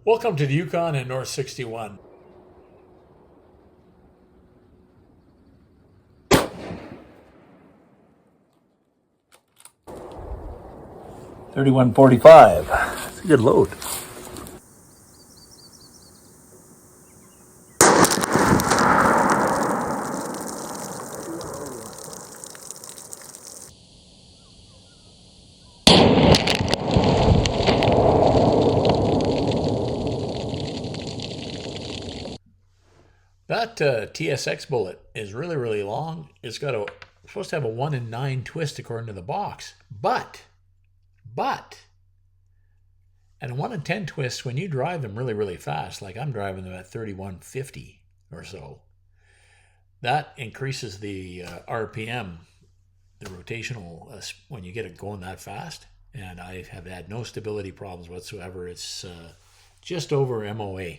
Welcome to the Yukon and North 61. $31.45. That's a good load. That TSX bullet is really long. It's supposed to have a 1 in 9 twist according to the box. But, and a 1 in 10 twist, when you drive them really fast, like I'm driving them at 3150 or so, that increases the RPM, the rotational, when you get it going that fast. And I have had no stability problems whatsoever. It's just over MOA,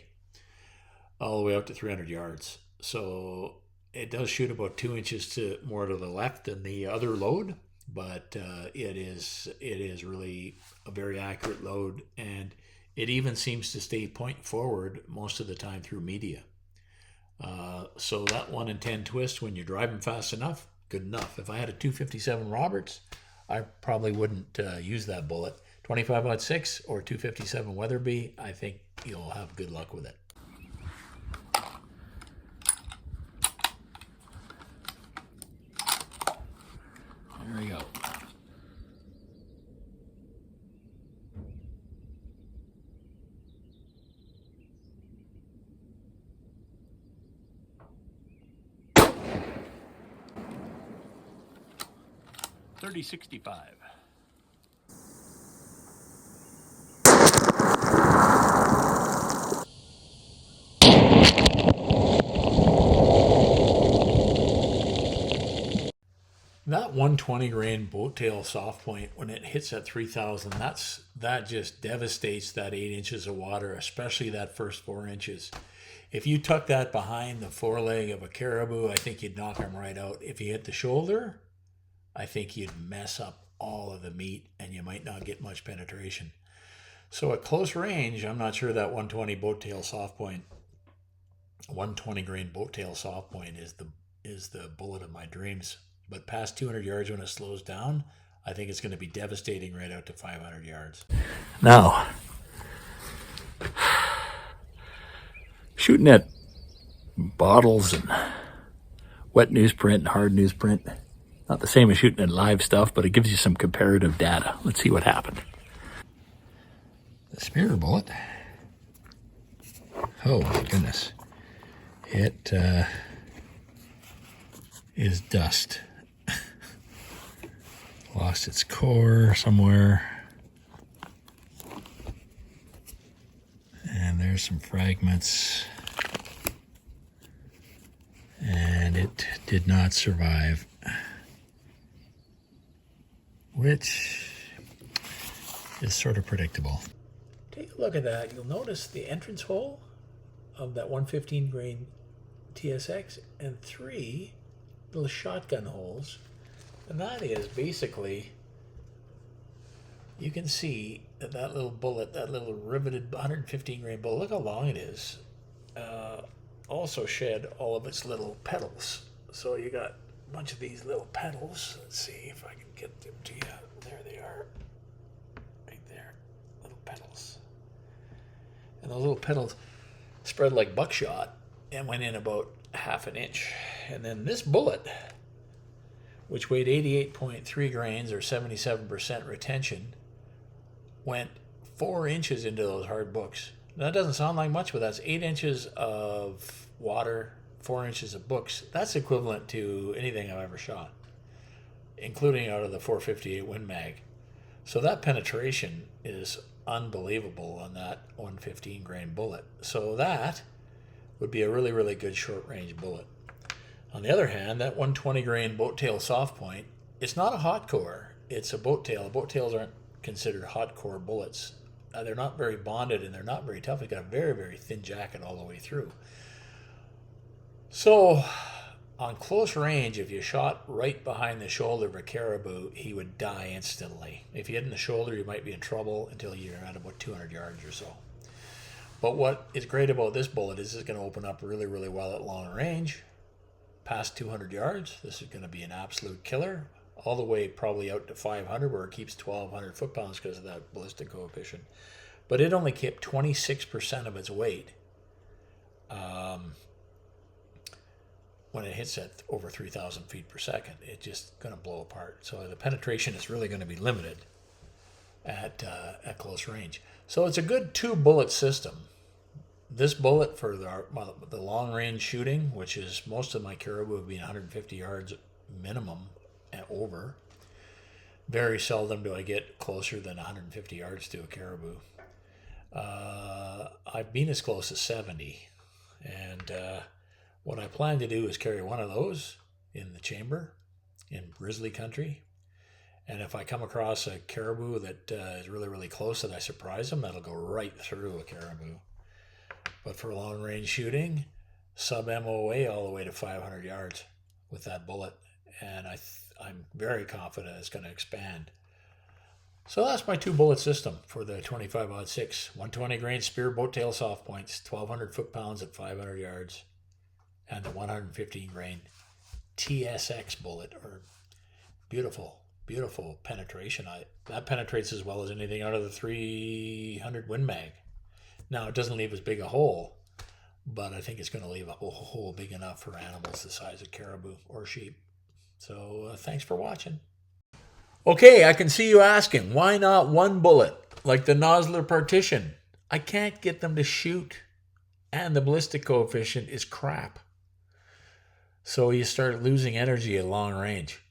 all the way out to 300 yards. So it does shoot about 2 inches more to the left than the other load, but it is really a very accurate load, and it even seems to stay point forward most of the time through media. So that 1 in 10 twist, when you're driving fast enough, good enough. If I had a 257 Roberts, I probably wouldn't use that bullet. 25-06 or 257 Weatherby, I think you'll have good luck with it. There we go. $30.65. That 120 grain boat tail soft point, when it hits at 3,000, that just devastates that 8 inches of water, especially that first 4 inches. If you tuck that behind the foreleg of a caribou, I think you'd knock him right out. If you hit the shoulder, I think you'd mess up all of the meat and you might not get much penetration. So at close range, I'm not sure that 120 boat tail soft point, 120 grain boat tail soft point is the bullet of my dreams. But past 200 yards, when it slows down, I think it's going to be devastating right out to 500 yards. Now, shooting at bottles and wet newsprint and hard newsprint, not the same as shooting at live stuff, but it gives you some comparative data. Let's see what happened. The spear bullet. Oh my goodness. It is dust. Lost its core somewhere. And there's some fragments. And it did not survive. Which is sort of predictable. Take a look at that. You'll notice the entrance hole of that 115 grain TSX and 3 little shotgun holes. And that is basically, you can see that little bullet, that little riveted 115 grain bullet, look how long it is, also shed all of its little petals. So you got a bunch of these little petals. Let's see if I can get them to you. There they are. Right there. Little petals. And those little petals spread like buckshot and went in about half an inch. And then this bullet, which weighed 88.3 grains or 77% retention, went 4 inches into those hard books. Now, that doesn't sound like much, but that's 8 inches of water, 4 inches of books. That's equivalent to anything I've ever shot, including out of the 458 Win Mag. So that penetration is unbelievable on that 115 grain bullet. So that would be a really good short range bullet. On the other hand, that 120 grain boat tail soft point, it's not a hot core. It's a boat tail. Boat tails aren't considered hot core bullets. They're not very bonded and they're not very tough. They've got a very thin jacket all the way through. So on close range, if you shot right behind the shoulder of a caribou, he would die instantly. If you hit in the shoulder, you might be in trouble until you're at about 200 yards or so. But what is great about this bullet is it's going to open up really, really well at long range. Past 200 yards, this is going to be an absolute killer. All the way probably out to 500, where it keeps 1,200 foot-pounds because of that ballistic coefficient. But it only kept 26% of its weight when it hits at over 3,000 feet per second. It's just going to blow apart. So the penetration is really going to be limited at close range. So it's a good 2-bullet system. This bullet for the long-range shooting, which is most of my caribou have been 150 yards minimum and over. Very seldom do I get closer than 150 yards to a caribou. I've been as close as 70. And what I plan to do is carry one of those in the chamber in grizzly country. And if I come across a caribou that is really, really close that I surprise them, that'll go right through a caribou. But for long range shooting, sub MOA all the way to 500 yards with that bullet. And I'm very confident it's going to expand. So that's my 2-bullet system for the 25-06. 120 grain spear boat tail soft points, 1,200 foot-pounds at 500 yards. And the 115 grain TSX bullet, or beautiful, beautiful penetration. That penetrates as well as anything out of the 300 Win Mag. Now, it doesn't leave as big a hole, but I think it's going to leave a hole big enough for animals the size of caribou or sheep. So thanks for watching. Okay, I can see you asking, why not 1 bullet like the Nosler partition? I can't get them to shoot, and the ballistic coefficient is crap. So you start losing energy at long range.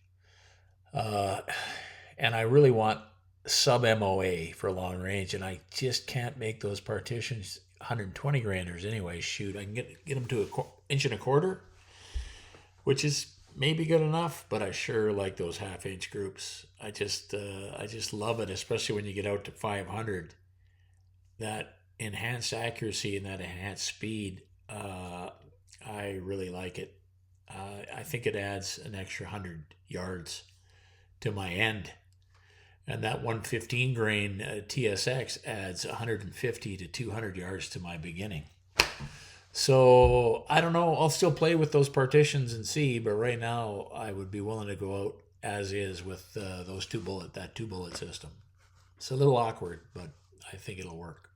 And I really want sub MOA for long range, and I just can't make those partitions 120 grainers anyway shoot. I can get them to 1.25 inches, which is maybe good enough, but I sure like those 1/2 inch groups. I just love it, especially when you get out to 500. That enhanced accuracy and that enhanced speed, I really like it. I think it adds an extra 100 yards to my end. And that 115 grain TSX adds 150 to 200 yards to my beginning. So I don't know. I'll still play with those partitions and see. But right now, I would be willing to go out as is with that 2-bullet system. It's a little awkward, but I think it'll work.